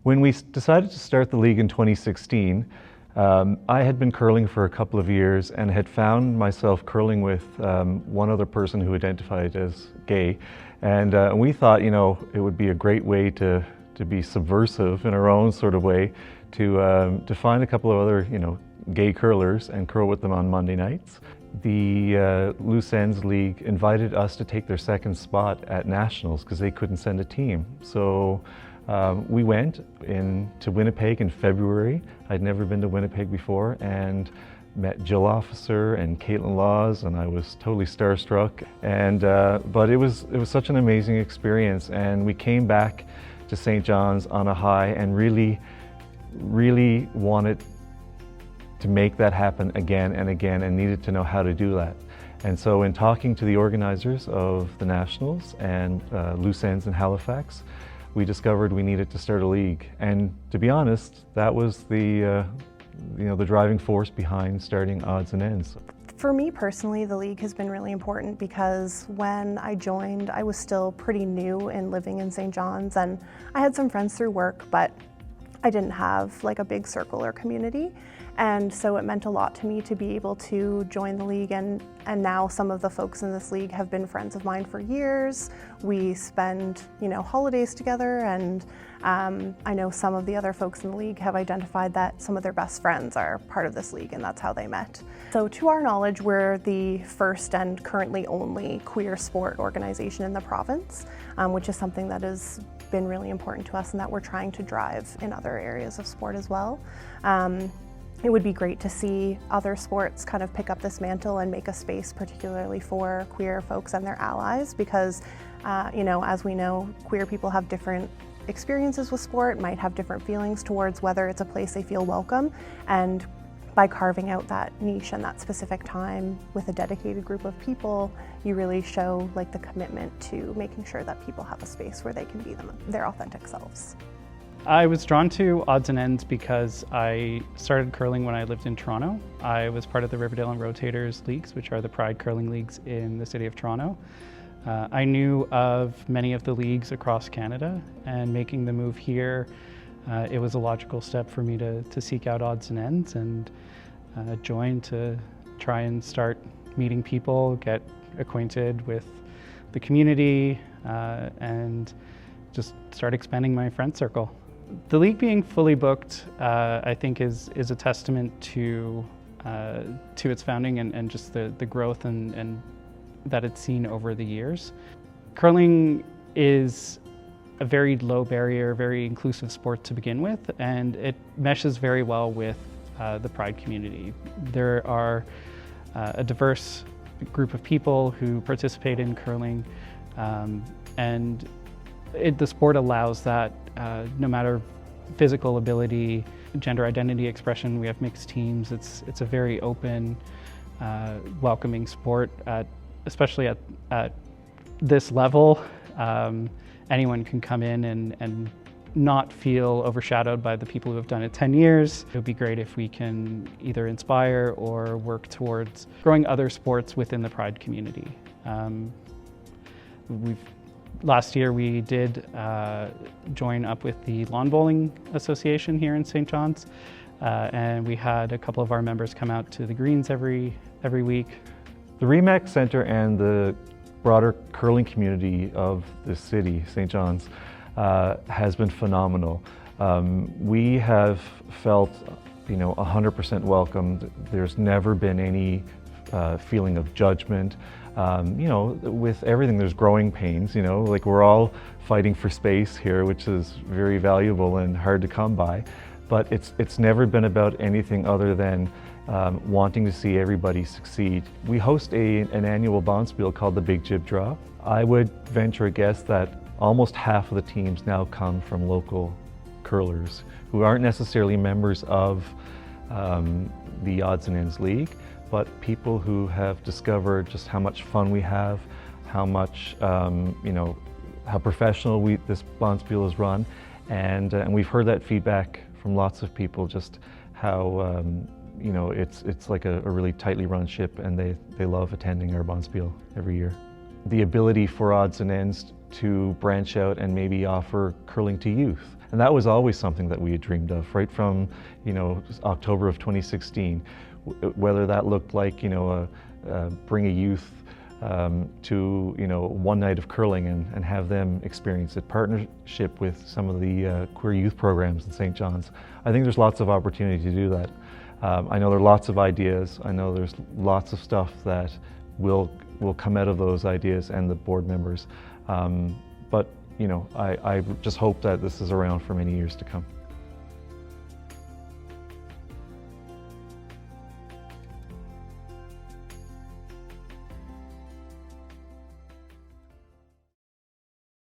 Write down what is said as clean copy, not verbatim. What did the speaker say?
When we decided to start the league in 2016, I had been curling for a couple of years and had found myself curling with one other person who identified as gay. And we thought, it would be a great way to be subversive in our own sort of way, to find a couple of other, gay curlers and curl with them on Monday nights. The Loose Ends League invited us to take their second spot at Nationals because they couldn't send a team. So we went to Winnipeg in February. I'd never been to Winnipeg before, and met Jill Officer and Caitlin Laws, and I was totally starstruck. And but it was such an amazing experience, and we came back to St. John's on a high and really wanted to make that happen again and again, and needed to know how to do that. And so in talking to the organizers of the Nationals and Loose Ends in Halifax, we discovered we needed to start a league. And to be honest, that was the driving force behind starting Odds and Ends. For me personally, the league has been really important because when I joined, I was still pretty new in living in St. John's, and I had some friends through work, but I didn't have like a big circle or community. And so it meant a lot to me to be able to join the league, and now some of the folks in this league have been friends of mine for years. We spend, holidays together, and I know some of the other folks in the league have identified that some of their best friends are part of this league, and that's how they met. So to our knowledge, we're the first and currently only queer sport organization in the province, which is something that has been really important to us and that we're trying to drive in other areas of sport as well. It would be great to see other sports kind of pick up this mantle and make a space particularly for queer folks and their allies, because as we know, queer people have different experiences with sport, might have different feelings towards whether it's a place they feel welcome, and by carving out that niche and that specific time with a dedicated group of people, you really show the commitment to making sure that people have a space where they can be their authentic selves. I was drawn to Odds and Ends because I started curling when I lived in Toronto. I was part of the Riverdale and Rotators leagues, which are the pride curling leagues in the city of Toronto. I knew of many of the leagues across Canada, and making the move here, it was a logical step for me to seek out Odds and Ends and join to try and start meeting people, get acquainted with the community, and just start expanding my friend circle. The league being fully booked, I think is a testament to its founding and just the growth and that it's seen over the years. Curling is a very low barrier, very inclusive sport to begin with, and it meshes very well with the pride community. There are a diverse group of people who participate in curling, and the sport allows that, no matter physical ability, gender identity expression. We have mixed teams. It's a very open, welcoming sport, especially at this level. Anyone can come in and not feel overshadowed by the people who have done it 10 years. It would be great if we can either inspire or work towards growing other sports within the pride community. Last year we did join up with the Lawn Bowling Association here in St. John's, and we had a couple of our members come out to the greens every week. The RE/MAC Centre and the broader curling community of the city, St. John's, has been phenomenal. We have felt 100% welcomed. There's never been any feeling of judgment. With everything, there's growing pains, we're all fighting for space here, which is very valuable and hard to come by. But it's never been about anything other than wanting to see everybody succeed. We host an annual bonspiel called the Big Jib Draw. I would venture a guess that almost half of the teams now come from local curlers who aren't necessarily members of the Odds and Ends League, but people who have discovered just how much fun we have, how much, how professional this bonspiel is run, and we've heard that feedback from lots of people, just how it's like a really tightly run ship, and they love attending our bonspiel every year. The ability for Odds and Ends to branch out and maybe offer curling to youth And that was always something that we had dreamed of, right from, you know, October of 2016, whether that looked like, you know, bring a youth to, you know, one night of curling and have them experience it, partnership with some of the queer youth programs in St. John's. I think there's lots of opportunity to do that. I know there are lots of ideas. I know there's lots of stuff that will come out of those ideas and the board members. But, you know, I just hope that this is around for many years to come.